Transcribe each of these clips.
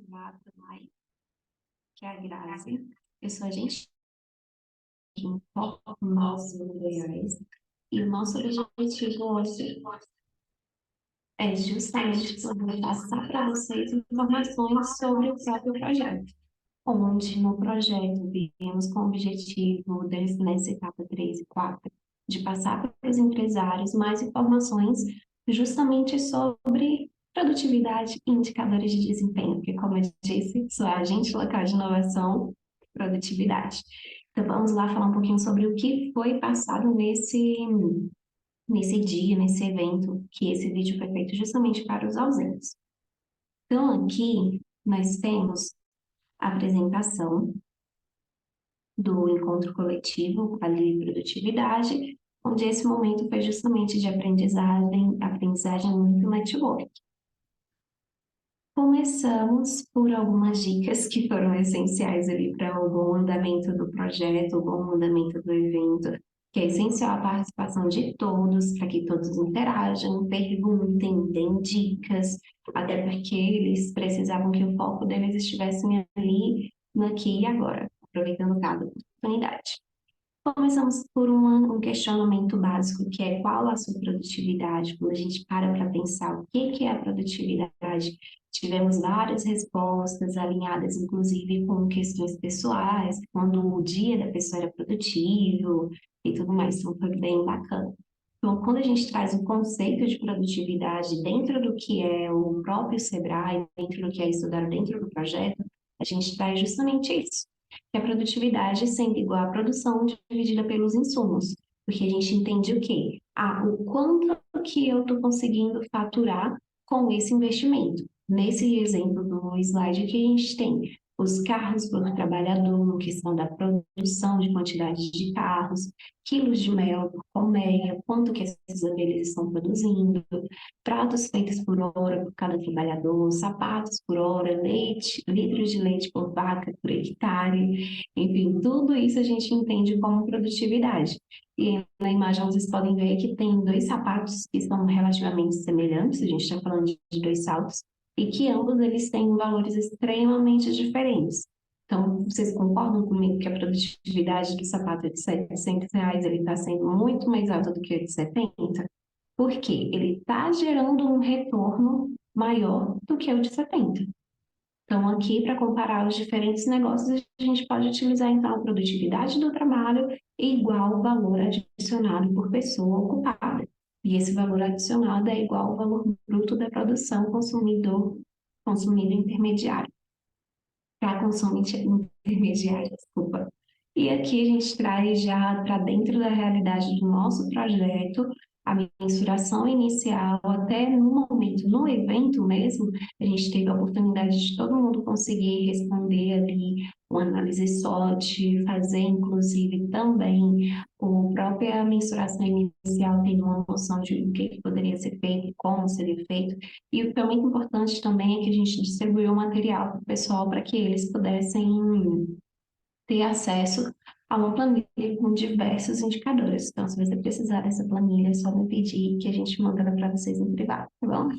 Renata, que é a Grazi. Eu sou agente em Foco Nosso no Goiás. E o nosso objetivo hoje é justamente poder passar para vocês informações sobre o próprio projeto. Onde no projeto viemos com o objetivo, nessa etapa 3 e 4, de passar para os empresários mais informações justamente sobre produtividade e indicadores de desempenho, porque, como eu disse, sou agente local de inovação e produtividade. Então, vamos lá falar um pouquinho sobre o que foi passado nesse dia, nesse evento, que esse vídeo foi feito justamente para os ausentes. Então, aqui nós temos a apresentação do encontro coletivo, ali produtividade, onde esse momento foi justamente de aprendizagem muito network. Começamos por algumas dicas que foram essenciais ali para o bom andamento do projeto, o bom andamento do evento, que é essencial a participação de todos, para que todos interajam, perguntem, deem dicas, até porque eles precisavam que o foco deles estivesse ali, no aqui e agora, aproveitando cada oportunidade. Começamos por um questionamento básico, que é qual a sua produtividade? Quando a gente para pensar o que é a produtividade, tivemos várias respostas alinhadas, inclusive com questões pessoais, quando o dia da pessoa era produtivo e tudo mais, então foi bem bacana. Então, quando a gente traz o conceito de produtividade dentro do que é o próprio Sebrae, dentro do que é estudado dentro do projeto, a gente traz justamente isso, que a produtividade sendo igual à produção dividida pelos insumos, porque a gente entende o quê? O quanto que eu estou conseguindo faturar com esse investimento. Nesse exemplo do slide que a gente tem os carros por trabalhador, questão da produção de quantidade de carros, quilos de mel por colmeia, quanto que essas abelhas estão produzindo, pratos feitos por hora por cada trabalhador, sapatos por hora, leite, litros de leite por vaca por hectare, enfim, tudo isso a gente entende como produtividade. E na imagem vocês podem ver que tem dois sapatos que são relativamente semelhantes, a gente está falando de dois saltos, e que ambos eles têm valores extremamente diferentes. Então, vocês concordam comigo que a produtividade do sapato de R$ 700 ele está sendo muito mais alta do que o de 70? Porque ele está gerando um retorno maior do que o de 70. Então, aqui, para comparar os diferentes negócios, a gente pode utilizar, então, a produtividade do trabalho igual o valor adicionado por pessoa ocupada. E esse valor adicionado é igual ao valor bruto da produção consumido intermediário, para consumo intermediário, desculpa. E aqui a gente traz já para dentro da realidade do nosso projeto a mensuração inicial, até no momento, no evento mesmo, a gente teve a oportunidade de todo mundo conseguir responder ali uma análise SWOT, fazer inclusive também a própria mensuração inicial, tem uma noção de o que poderia ser feito, como seria feito, e o que é muito importante também é que a gente distribuiu o material para o pessoal para que eles pudessem ter acesso a uma planilha com diversos indicadores. Então, se você precisar dessa planilha, é só me pedir que a gente manda para vocês em privado, tá bom?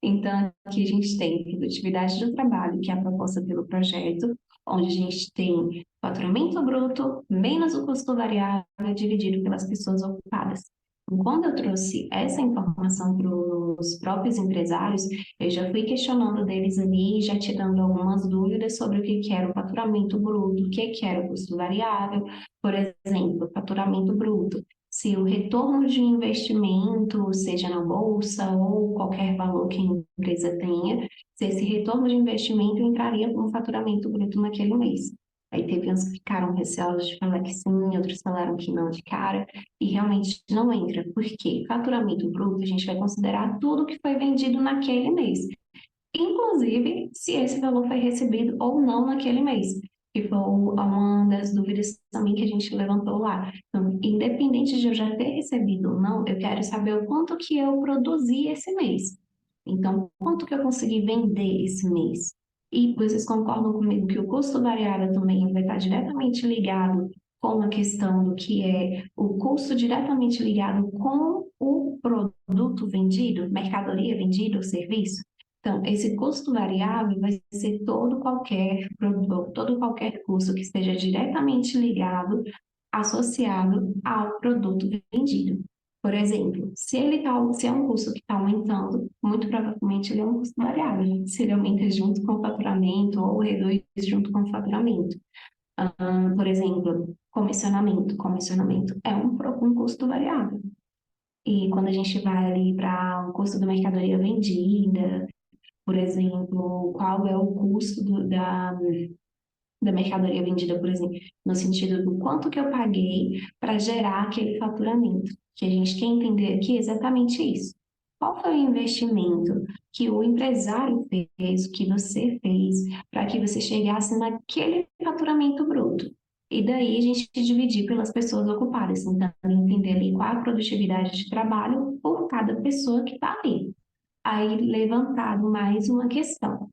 Então, aqui a gente tem produtividade do trabalho, que é a proposta pelo projeto, onde a gente tem faturamento bruto menos o custo variável dividido pelas pessoas ocupadas. Quando eu trouxe essa informação para os próprios empresários, eu já fui questionando deles ali, já tirando algumas dúvidas sobre o que era o faturamento bruto, o que era o custo variável, por exemplo, faturamento bruto. Se o retorno de investimento, seja na bolsa ou qualquer valor que a empresa tenha, se esse retorno de investimento entraria como faturamento bruto naquele mês. Aí teve uns que ficaram receosos de falar que sim, outros falaram que não de cara, e realmente não entra, porque faturamento bruto a gente vai considerar tudo que foi vendido naquele mês, inclusive se esse valor foi recebido ou não naquele mês, que foi uma das dúvidas também que a gente levantou lá. Então, independente de eu já ter recebido ou não, eu quero saber o quanto que eu produzi esse mês. Então, quanto que eu consegui vender esse mês? E vocês concordam comigo que o custo variável também vai estar diretamente ligado com a questão do que é o custo diretamente ligado com o produto vendido, mercadoria vendida, o serviço? Então, esse custo variável vai ser todo qualquer produto, todo qualquer custo que esteja diretamente ligado, associado ao produto vendido. Por exemplo, se é um custo que está aumentando, muito provavelmente ele é um custo variável. Se ele aumenta junto com o faturamento ou reduz junto com o faturamento. Por exemplo, comissionamento. Comissionamento é um custo variável. E quando a gente vai ali para o custo da mercadoria vendida, por exemplo, qual é o custo da mercadoria vendida, por exemplo, no sentido do quanto que eu paguei para gerar aquele faturamento. Que a gente quer entender aqui exatamente isso. Qual foi o investimento que o empresário fez, que você fez, para que você chegasse naquele faturamento bruto? E daí a gente dividir pelas pessoas ocupadas, tentando entender ali qual a produtividade de trabalho por cada pessoa que está ali. Aí levantado mais uma questão.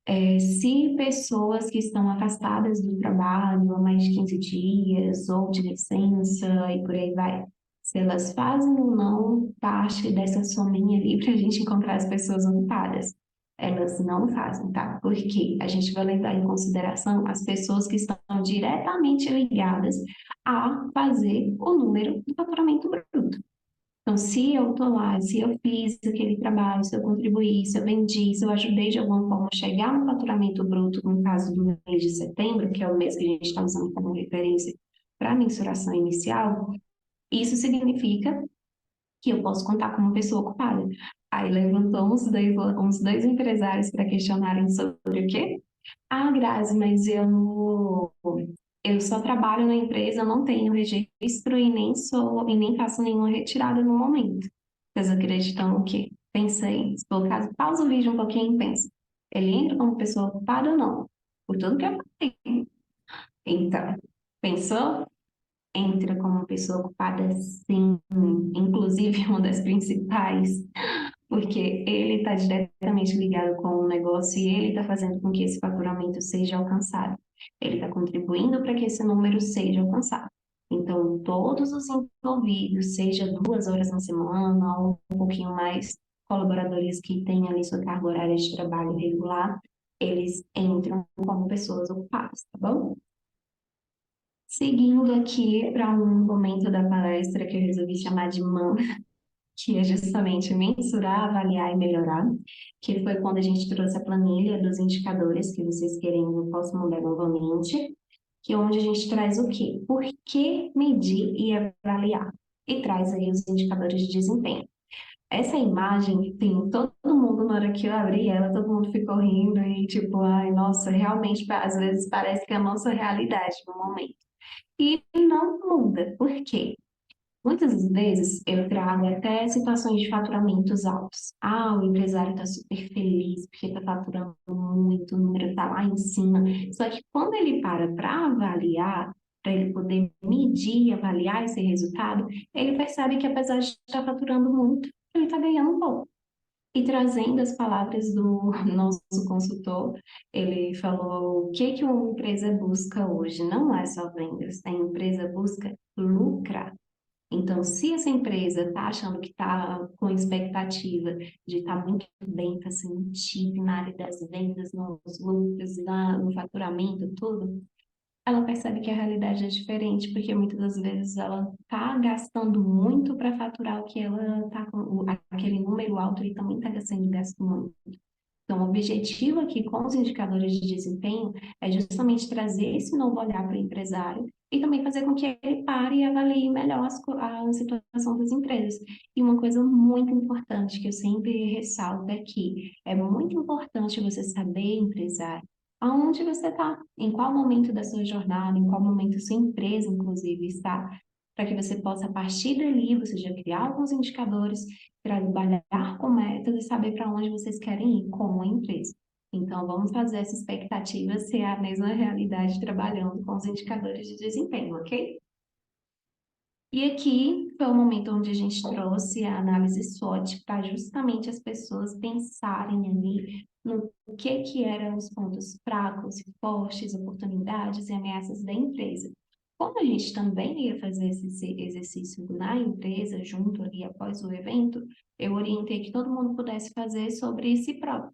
Se pessoas que estão afastadas do trabalho há mais de 15 dias ou de licença e por aí vai, se elas fazem ou não parte dessa sominha ali para a gente encontrar as pessoas ocupadas. Elas não fazem, tá? Porque a gente vai levar em consideração as pessoas que estão diretamente ligadas a fazer o número do faturamento bruto. Então, se eu estou lá, se eu fiz aquele trabalho, se eu contribuí, se eu vendi, se eu ajudei de alguma forma a chegar no faturamento bruto, no caso do mês de setembro, que é o mês que a gente está usando como referência para a mensuração inicial, isso significa que eu posso contar como pessoa ocupada. Aí levantou uns dois empresários para questionarem sobre o quê? Ah, Grazi, mas eu só trabalho na empresa, eu não tenho registro e nem faço nenhuma retirada no momento. Vocês acreditam o quê? Pensa aí. Se for o caso, pausa o vídeo um pouquinho e pensa. Ele entra como pessoa ocupada ou não? Por tudo que eu falei. Então, pensou? Entra como pessoa ocupada, sim. Inclusive, uma das principais, porque ele está diretamente ligado com o negócio e ele está fazendo com que esse faturamento seja alcançado. Ele está contribuindo para que esse número seja alcançado. Então, todos os envolvidos, seja 2 horas na semana ou um pouquinho mais, colaboradores que têm ali sua carga horária de trabalho regular, eles entram como pessoas ocupadas, tá bom? Seguindo aqui para um momento da palestra que eu resolvi chamar de MAM, que é justamente mensurar, avaliar e melhorar, que foi quando a gente trouxe a planilha dos indicadores que vocês querem, eu posso mandar novamente, que é onde a gente traz o quê? Por que medir e avaliar? E traz aí os indicadores de desempenho. Essa imagem, tem todo mundo, na hora que eu abri ela, todo mundo ficou rindo e tipo, ai, nossa, realmente, às vezes parece que é a nossa realidade no momento. E não muda. Por quê? Muitas vezes eu trago até situações de faturamentos altos. Ah, o empresário está super feliz porque está faturando muito, o número está lá em cima. Só que quando ele para avaliar, para ele poder medir e avaliar esse resultado, ele percebe que apesar de estar faturando muito, ele está ganhando pouco. E trazendo as palavras do nosso consultor, ele falou: o que que uma empresa busca hoje? Não é só vendas, a empresa busca lucrar. Então, se essa empresa está achando que está com expectativa de estar muito bem, está sendo chique na área das vendas, nos lucros, no faturamento, tudo, ela percebe que a realidade é diferente, porque muitas das vezes ela está gastando muito para faturar o que ela está com aquele número alto e também está sendo gasto muito. Então, o objetivo aqui com os indicadores de desempenho é justamente trazer esse novo olhar para o empresário e também fazer com que ele pare e avalie melhor a situação das empresas. E uma coisa muito importante que eu sempre ressalto aqui, é muito importante você saber, empresário, aonde você está, em qual momento da sua jornada, em qual momento sua empresa, inclusive, está, para que você possa, a partir dali, você já criar alguns indicadores, trabalhar com metas e saber para onde vocês querem ir como empresa. Então, vamos fazer essa expectativa ser a mesma realidade trabalhando com os indicadores de desempenho, ok? E aqui foi o momento onde a gente trouxe a análise SWOT para justamente as pessoas pensarem ali no que eram os pontos fracos, fortes, oportunidades e ameaças da empresa. Como a gente também ia fazer esse exercício na empresa, junto ali após o evento, eu orientei que todo mundo pudesse fazer sobre si próprio.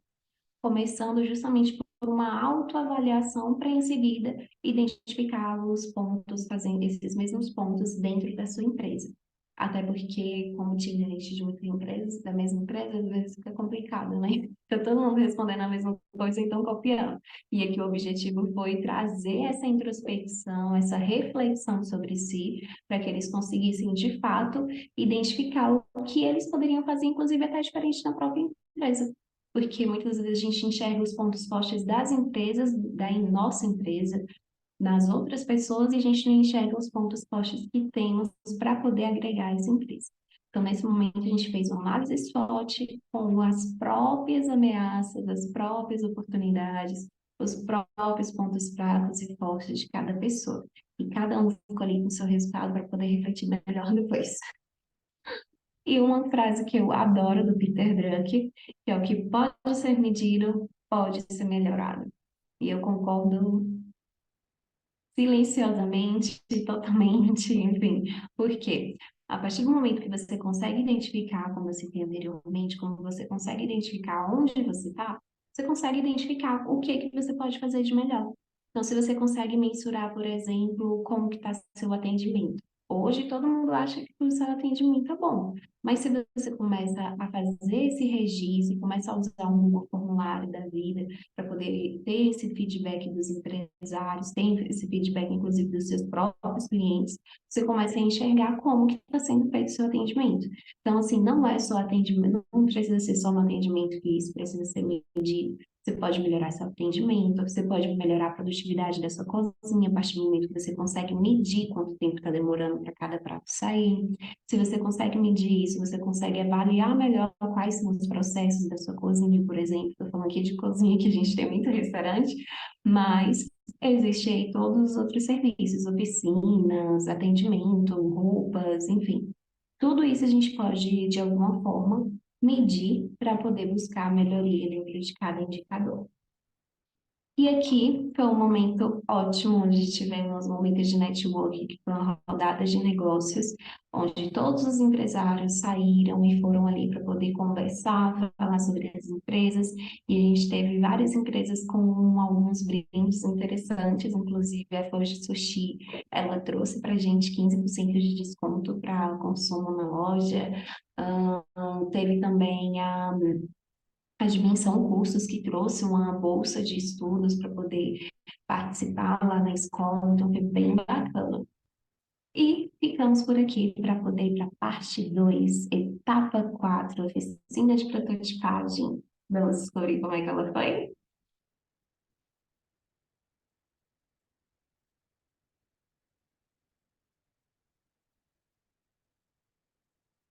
começando justamente por uma autoavaliação para em seguida identificar os pontos, fazendo esses mesmos pontos dentro da sua empresa. Até porque, como tinha gente de muitas empresas, da mesma empresa, às vezes fica complicado, né? Fica todo mundo respondendo a mesma coisa, então copiando. E aqui o objetivo foi trazer essa introspecção, essa reflexão sobre si, para que eles conseguissem, de fato, identificar o que eles poderiam fazer, inclusive até diferente na própria empresa. Porque muitas vezes a gente enxerga os pontos fortes das empresas, da nossa empresa, nas outras pessoas, e a gente não enxerga os pontos fortes que temos para poder agregar essa empresa. Então, nesse momento, a gente fez uma análise SWOT com as próprias ameaças, as próprias oportunidades, os próprios pontos fracos e fortes de cada pessoa. E cada um ficou ali com o seu resultado para poder refletir melhor depois. E uma frase que eu adoro do Peter Drucker, que é o que pode ser medido, pode ser melhorado. E eu concordo silenciosamente, totalmente, enfim. Por quê? A partir do momento que você consegue identificar, como eu citei anteriormente, como você consegue identificar onde você está, você consegue identificar o que que você pode fazer de melhor. Então, se você consegue mensurar, por exemplo, como que está seu atendimento. Hoje, todo mundo acha que o seu atendimento é bom, mas se você começa a fazer esse registro, começa a usar um Google Formulário da vida, para poder ter esse feedback dos empresários, ter esse feedback, inclusive, dos seus próprios clientes, você começa a enxergar como que está sendo feito o seu atendimento. Então, assim, não é só atendimento, não precisa ser só no atendimento que isso precisa ser medido. Você pode melhorar seu atendimento, você pode melhorar a produtividade da sua cozinha a partir do momento que você consegue medir quanto tempo está demorando para cada prato sair. Se você consegue medir isso, você consegue avaliar melhor quais são os processos da sua cozinha, por exemplo. Estou falando aqui de cozinha, que a gente tem muito restaurante, mas existe aí todos os outros serviços, oficinas, atendimento, roupas, enfim. Tudo isso a gente pode, de alguma forma, medir para poder buscar melhoria dentro de cada indicador. E aqui foi um momento ótimo, onde tivemos momentos de networking, que foi uma rodada de negócios, onde todos os empresários saíram e foram ali para poder conversar, falar sobre as empresas, e a gente teve várias empresas com alguns brindes interessantes, inclusive a Fuji Sushi, ela trouxe para a gente 15% de desconto para consumo na loja. Teve também a Dimensão Cursos, que trouxe uma bolsa de estudos para poder participar lá na escola, então foi bem bacana. E ficamos por aqui para poder ir para a parte 2, etapa 4, oficina de prototipagem. Vamos descobrir como é que ela foi?